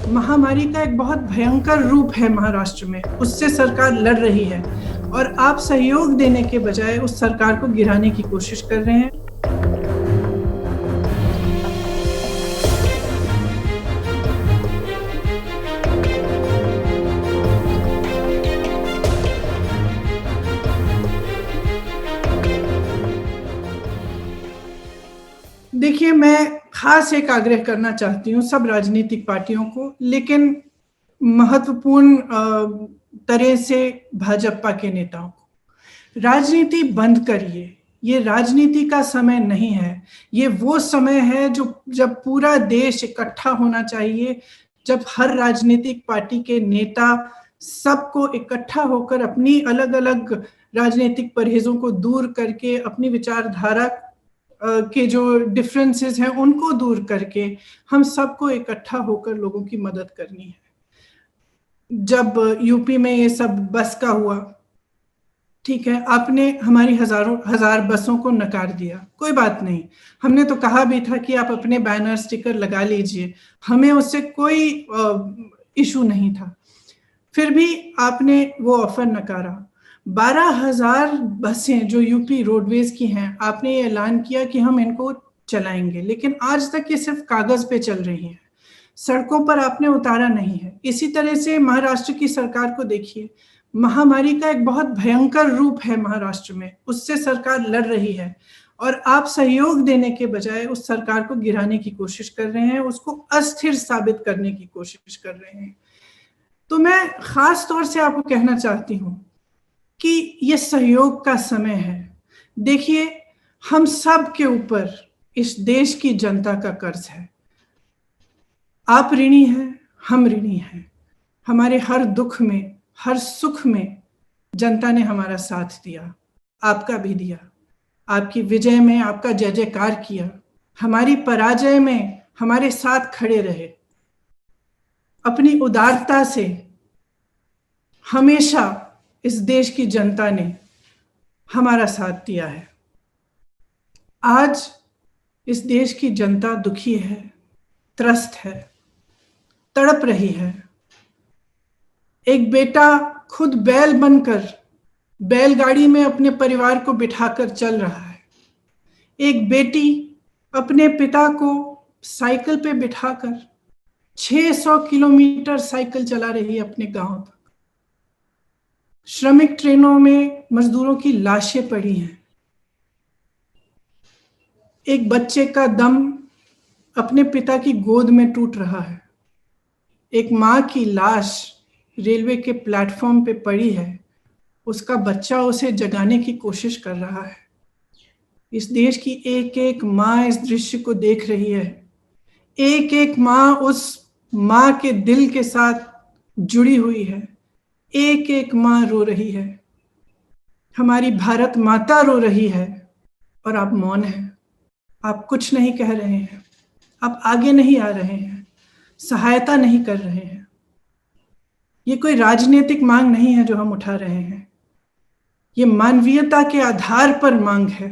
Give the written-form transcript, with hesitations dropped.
महामारी का एक बहुत भयंकर रूप है महाराष्ट्र में, उससे सरकार लड़ रही है और आप सहयोग देने के बजाय उस सरकार को गिराने की कोशिश कर रहे हैं। देखिए, मैं खास एक आग्रह करना चाहती हूँ सब राजनीतिक पार्टियों को, लेकिन महत्वपूर्ण तरह से भाजपा के नेताओं को। राजनीति बंद करिए, ये राजनीति का समय नहीं है। ये वो समय है जब पूरा देश इकट्ठा होना चाहिए, जब हर राजनीतिक पार्टी के नेता सबको इकट्ठा होकर अपनी अलग अलग राजनीतिक परहेजों को दूर करके, अपनी विचारधारा के जो डिफरेंसेस हैं उनको दूर करके हम सबको इकट्ठा होकर लोगों की मदद करनी है। जब यूपी में ये सब बस का हुआ, ठीक है, आपने हमारी हजार बसों को नकार दिया, कोई बात नहीं। हमने तो कहा भी था कि आप अपने बैनर स्टिकर लगा लीजिए, हमें उससे कोई इशू नहीं था। फिर भी आपने वो ऑफर नकारा। 12,000 बसें जो यूपी रोडवेज की हैं, आपने ये ऐलान किया कि हम इनको चलाएंगे, लेकिन आज तक ये सिर्फ कागज पे चल रही हैं, सड़कों पर आपने उतारा नहीं है। इसी तरह से महाराष्ट्र की सरकार को देखिए, महामारी का एक बहुत भयंकर रूप है महाराष्ट्र में, उससे सरकार लड़ रही है और आप सहयोग देने के बजाय उस सरकार को गिराने की कोशिश कर रहे हैं, उसको अस्थिर साबित करने की कोशिश कर रहे हैं। तो मैं खास तौर से आपको कहना चाहती हूं कि ये सहयोग का समय है। देखिए, हम सब के ऊपर इस देश की जनता का कर्ज है। आप ऋणी हैं, हम ऋणी हैं। हमारे हर दुख में, हर सुख में जनता ने हमारा साथ दिया, आपका भी दिया। आपकी विजय में आपका जय जयकार किया, हमारी पराजय में हमारे साथ खड़े रहे। अपनी उदारता से हमेशा इस देश की जनता ने हमारा साथ दिया है। आज इस देश की जनता दुखी है, त्रस्त है, तड़प रही है। एक बेटा खुद बैल बनकर बैलगाड़ी में अपने परिवार को बिठाकर चल रहा है। एक बेटी अपने पिता को साइकिल पे बिठाकर 600 किलोमीटर साइकिल चला रही है अपने गांव तक। श्रमिक ट्रेनों में मजदूरों की लाशें पड़ी हैं। एक बच्चे का दम अपने पिता की गोद में टूट रहा है। एक माँ की लाश रेलवे के प्लेटफॉर्म पे पड़ी है, उसका बच्चा उसे जगाने की कोशिश कर रहा है। इस देश की एक एक माँ इस दृश्य को देख रही है। एक एक माँ उस माँ के दिल के साथ जुड़ी हुई है। एक एक माँ रो रही है। हमारी भारत माता रो रही है और आप मौन हैं। आप कुछ नहीं कह रहे हैं, आप आगे नहीं आ रहे हैं, सहायता नहीं कर रहे हैं। ये कोई राजनीतिक मांग नहीं है जो हम उठा रहे हैं, ये मानवीयता के आधार पर मांग है।